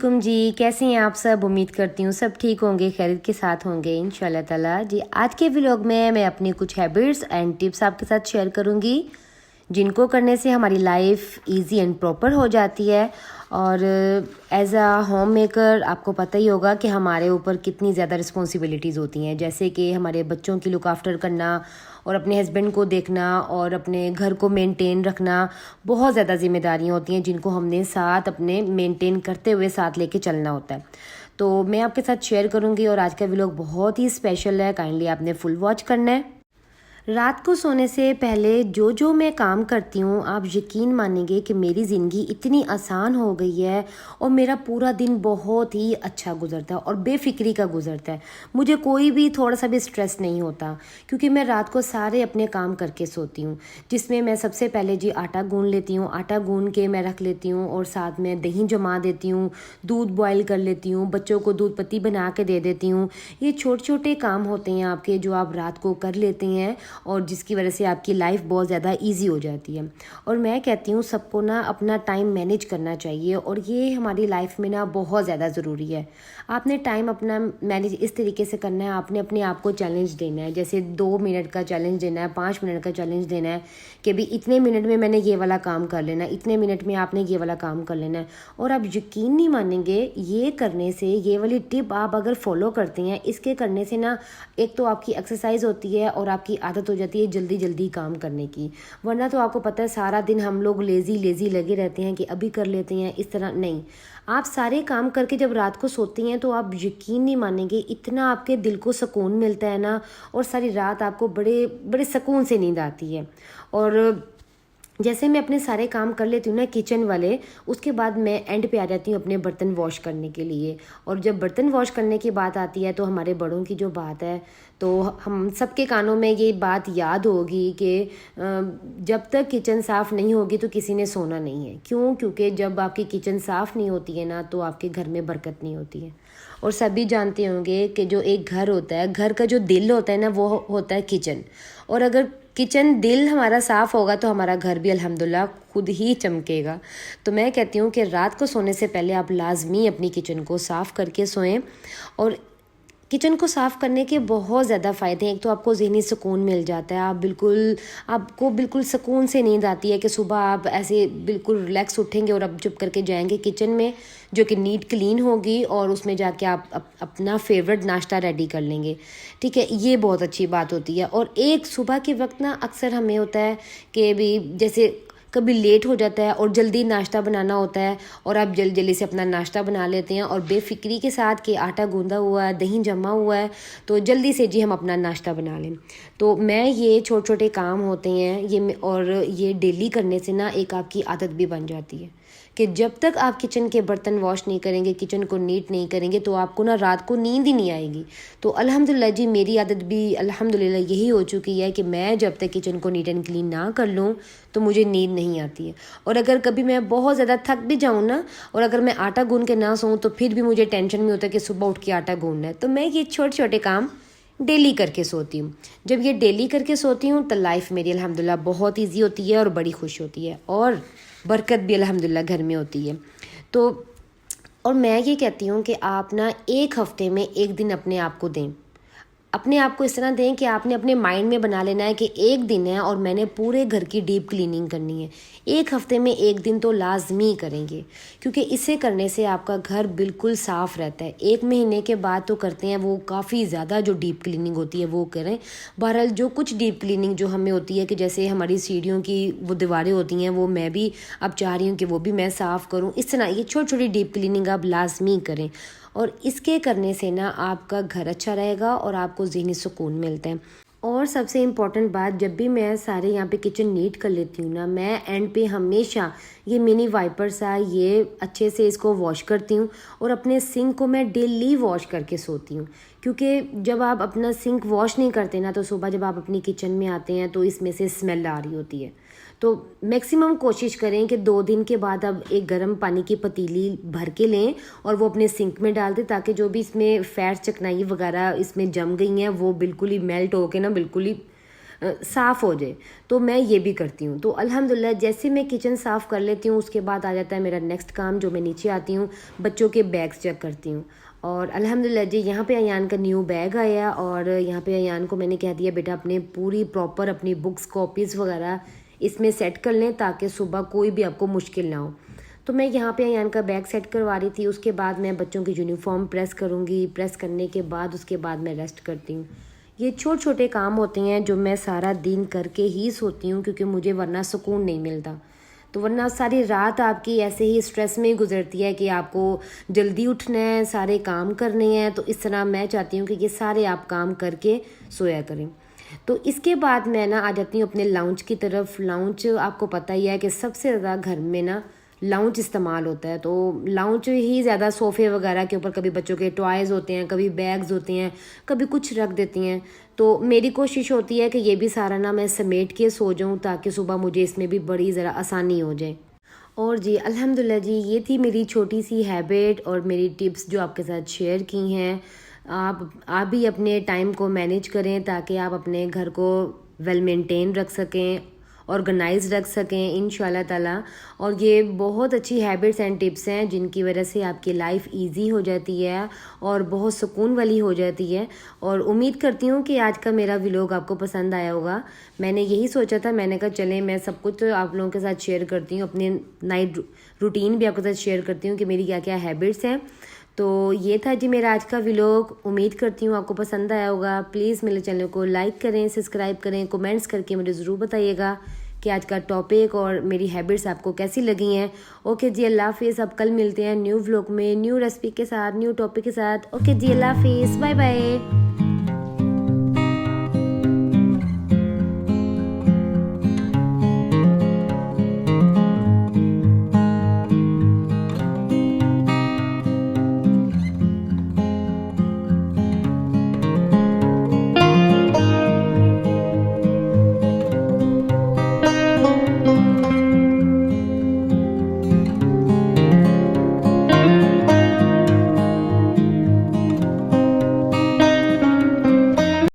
वालेकुम जी, कैसे हैं आप सब। उम्मीद करती हूँ सब ठीक होंगे, खैरियत के साथ होंगे इंशाल्लाह ताला जी। आज के व्लॉग में मैं अपनी कुछ हैबिट्स एंड टिप्स आपके साथ शेयर करूँगी जिनको करने से हमारी लाइफ इजी एंड प्रॉपर हो जाती है। और एज अ होम मेकर आपको पता ही होगा कि हमारे ऊपर कितनी ज़्यादा रिस्पॉन्सिबिलिटीज़ होती हैं, जैसे कि हमारे बच्चों की लुक आफ्टर करना और अपने हस्बैंड को देखना और अपने घर को मेंटेन रखना। बहुत ज़्यादा जिम्मेदारियां होती हैं जिनको हमने साथ अपने मेंटेन करते हुए साथ लेके चलना होता है। तो मैं आपके साथ शेयर करूंगी और आज का व्लॉग बहुत ही स्पेशल है, काइंडली आपने फुल वॉच करना है। रात को सोने से पहले जो जो मैं काम करती हूँ, आप यकीन मानेंगे कि मेरी ज़िंदगी इतनी आसान हो गई है और मेरा पूरा दिन बहुत ही अच्छा गुजरता है और बेफिक्री का गुजरता है। मुझे कोई भी थोड़ा सा भी स्ट्रेस नहीं होता क्योंकि मैं रात को सारे अपने काम करके सोती हूँ, जिसमें मैं सबसे पहले जी आटा गूंद लेती हूँ। आटा गूंद के मैं रख लेती हूँ और साथ में दही जमा देती हूँ, दूध बॉयल कर लेती हूँ, बच्चों को दूध पत्ती बना के दे देती हूँ। ये छोटे छोटे काम होते हैं आपके जो आप रात को कर लेते हैं और जिसकी वजह से आपकी लाइफ बहुत ज़्यादा इजी हो जाती है। और मैं कहती हूँ सबको ना अपना टाइम मैनेज करना चाहिए और ये हमारी लाइफ में ना बहुत ज़्यादा ज़रूरी है। आपने टाइम अपना मैनेज इस तरीके से करना है, आपने अपने आप को चैलेंज देना है, जैसे 2 मिनट का चैलेंज देना है, 5 मिनट का चैलेंज देना है कि भी इतने मिनट में मैंने ये वाला काम कर लेना है, इतने मिनट में आपने ये वाला काम कर लेना है। और आप यकीन नहीं मानेंगे, ये करने से, ये वाली टिप आप अगर फॉलो करते हैं, इसके करने से ना एक तो आपकी एक्सरसाइज होती है और आपकी आदत हो जाती है जल्दी जल्दी काम करने की। वरना तो आपको पता है सारा दिन हम लोग लेज़ी लेज़ी लगे रहते हैं कि अभी कर लेते हैं, इस तरह नहीं। आप सारे काम करके जब रात को सोती हैं तो आप यकीन नहीं मानेंगे इतना आपके दिल को सुकून मिलता है ना, और सारी रात आपको बड़े बड़े सुकून से नींद आती है। और जैसे मैं अपने सारे काम कर लेती हूँ ना किचन वाले, उसके बाद मैं एंड पे आ जाती हूँ अपने बर्तन वॉश करने के लिए। और जब बर्तन वॉश करने की बात आती है तो हमारे बड़ों की जो बात है, तो हम सबके कानों में ये बात याद होगी कि जब तक किचन साफ़ नहीं होगी तो किसी ने सोना नहीं है। क्यों? क्योंकि जब आपकी किचन साफ़ नहीं होती है ना तो आपके घर में बरकत नहीं होती है। और सभी जानते होंगे कि जो एक घर होता है, घर का जो दिल होता है ना, वो होता है किचन। और अगर किचन दिल हमारा साफ़ होगा तो हमारा घर भी अल्हम्दुलिल्लाह खुद ही चमकेगा। तो मैं कहती हूँ कि रात को सोने से पहले आप लाजमी अपनी किचन को साफ़ करके सोएं। और किचन को साफ़ करने के बहुत ज़्यादा फ़ायदे हैं। एक तो आपको ज़हनी सुकून मिल जाता है, आपको बिल्कुल सुकून से नींद आती है कि सुबह आप ऐसे बिल्कुल रिलैक्स उठेंगे और अब चुप करके जाएंगे किचन में, जो कि नीट क्लीन होगी, और उसमें जाके आप अपना फेवरेट नाश्ता रेडी कर लेंगे। ठीक है, ये बहुत अच्छी बात होती है। और एक सुबह के वक्त ना अक्सर हमें होता है कि भी जैसे कभी लेट हो जाता है और जल्दी नाश्ता बनाना होता है और आप जल्दी जल्दी से अपना नाश्ता बना लेते हैं और बेफिक्री के साथ कि आटा गूंदा हुआ है, दही जमा हुआ है, तो जल्दी से जी हम अपना नाश्ता बना लें। तो मैं ये छोटे छोटे काम होते हैं ये, और ये डेली करने से ना एक आपकी आदत भी बन जाती है कि जब तक आप किचन के बर्तन वॉश नहीं करेंगे, किचन को नीट नहीं करेंगे, तो आपको ना रात को नींद ही नहीं आएगी। तो अल्हम्दुलिल्लाह जी मेरी आदत भी अल्हम्दुलिल्लाह यही हो चुकी है कि मैं जब तक किचन को नीट एंड क्लीन ना कर लूँ तो मुझे नींद नहीं आती है। और अगर कभी मैं बहुत ज़्यादा थक भी जाऊँ ना, और अगर मैं आटा गूंद के ना सोऊँ, तो फिर भी मुझे टेंशन में होता है कि सुबह उठ के आटा गूंदना है। तो मैं ये छोटे छोटे काम डेली करके सोती हूँ। जब ये डेली करके सोती हूँ तो लाइफ मेरी अल्हम्दुलिल्लाह बहुत ईजी होती है और बड़ी खुश होती है, और बरकत भी अल्हम्दुलिल्लाह घर में होती है। तो और मैं ये कहती हूँ कि आप ना एक हफ्ते में एक दिन अपने आप को दें। अपने आप को इस तरह दें कि आपने अपने माइंड में बना लेना है कि एक दिन है और मैंने पूरे घर की डीप क्लीनिंग करनी है। एक हफ्ते में एक दिन तो लाजमी करेंगे, क्योंकि इसे करने से आपका घर बिल्कुल साफ़ रहता है। 1 महीने के बाद तो करते हैं वो काफ़ी ज़्यादा जो डीप क्लीनिंग होती है वो करें। बहरहाल जो कुछ डीप क्लीनिंग जो हमें होती है कि जैसे हमारी सीढ़ियों की वो दीवारें होती हैं, वो मैं भी अब चाह रही हूँ कि वो भी मैं साफ़ करूँ। इस तरह ये छोटी छोटी डीप क्लीनिंग आप लाजमी करें, और इसके करने से ना आपका घर अच्छा रहेगा और आपको ज़हनी सुकून मिलता है। और सबसे इम्पॉर्टेंट बात, जब भी मैं सारे यहाँ पे किचन नीट कर लेती हूँ ना, मैं एंड पे हमेशा ये मिनी वाइपर्स है, ये अच्छे से इसको वॉश करती हूँ। और अपने सिंक को मैं डेली वॉश करके सोती हूँ, क्योंकि जब आप अपना सिंक वॉश नहीं करते ना तो सुबह जब आप अपनी किचन में आते हैं तो इसमें से स्मेल आ रही होती है। तो मैक्सिमम कोशिश करें कि 2 दिन के बाद अब एक गर्म पानी की पतीली भर के लें और वो अपने सिंक में डाल दें, ताकि जो भी इसमें फैट चिकनाई वगैरह इसमें जम गई हैं वो बिल्कुल ही मेल्ट होके ना बिल्कुल ही साफ़ हो जाए, तो मैं ये भी करती हूँ। तो अल्हम्दुलिल्लाह जैसे मैं किचन साफ़ कर लेती हूँ उसके बाद आ जाता है मेरा नेक्स्ट काम, जो मैं नीचे आती हूँ बच्चों के बैग्स चेक करती हूँ। और अल्हम्दुलिल्लाह जी यहाँ पे अयान का न्यू बैग आया और यहाँ पे अयान को मैंने कह दिया बेटा अपने पूरी प्रॉपर अपनी बुक्स कॉपीज़ वगैरह इसमें सेट कर लें ताकि सुबह कोई भी आपको मुश्किल ना हो। तो मैं यहाँ पे अयान का बैग सेट करवा रही थी, उसके बाद मैं बच्चों की यूनिफॉर्म प्रेस करूँगी, प्रेस करने के बाद उसके बाद मैं रेस्ट करती हूँ। ये छोटे छोटे काम होते हैं जो मैं सारा दिन करके ही सोती हूँ, क्योंकि मुझे वरना सुकून नहीं मिलता। तो वरना सारी रात आपकी ऐसे ही स्ट्रेस में गुजरती है कि आपको जल्दी उठना है, सारे काम करने हैं। तो इस तरह मैं चाहती हूँ कि ये सारे आप काम करके सोया करें। तो इसके बाद मैं ना आ जाती हूँ अपने लाउंज की तरफ। लाउंज आपको पता ही है कि सबसे ज़्यादा घर में ना लाउंज इस्तेमाल होता है। तो लाउंज ही ज़्यादा सोफ़े वगैरह के ऊपर कभी बच्चों के टॉयज़ होते हैं, कभी बैग्स होते हैं, कभी कुछ रख देती हैं। तो मेरी कोशिश होती है कि ये भी सारा ना मैं समेट के सो जाऊँ ताकि सुबह मुझे इसमें भी बड़ी ज़रा आसानी हो जाए। और जी अल्हम्दुलिल्लाह जी ये थी मेरी छोटी सी हैबिट और मेरी टिप्स जो आपके साथ शेयर की हैं। आप भी अपने टाइम को मैनेज करें ताकि आप अपने घर को वेल मेंटेन रख सकें, ऑर्गेनाइज रख सकें इंशाल्लाह ताला। और ये बहुत अच्छी हैबिट्स एंड टिप्स हैं जिनकी वजह से आपकी लाइफ इजी हो जाती है और बहुत सुकून वाली हो जाती है। और उम्मीद करती हूँ कि आज का मेरा व्लॉग आपको पसंद आया होगा। मैंने यही सोचा था, मैंने कहा चलें मैं सब कुछ तो आप लोगों के साथ शेयर करती हूँ, अपने नाइट रूटीन भी आपके साथ शेयर करती हूँ कि मेरी क्या क्या हैबिट्स हैं। तो ये था जी मेरा आज का व्लॉग। उम्मीद करती हूँ आपको पसंद आया होगा। प्लीज़ मेरे चैनल को लाइक करें, सब्सक्राइब करें, कमेंट्स करके मुझे ज़रूर बताइएगा कि आज का टॉपिक और मेरी हैबिट्स आपको कैसी लगी हैं। ओके जी अल्लाह हाफिज़। अब कल मिलते हैं न्यू व्लॉग में, न्यू रेसिपी के साथ, न्यू टॉपिक के साथ। ओके जी अल्लाह हाफिज़, बाय बाय।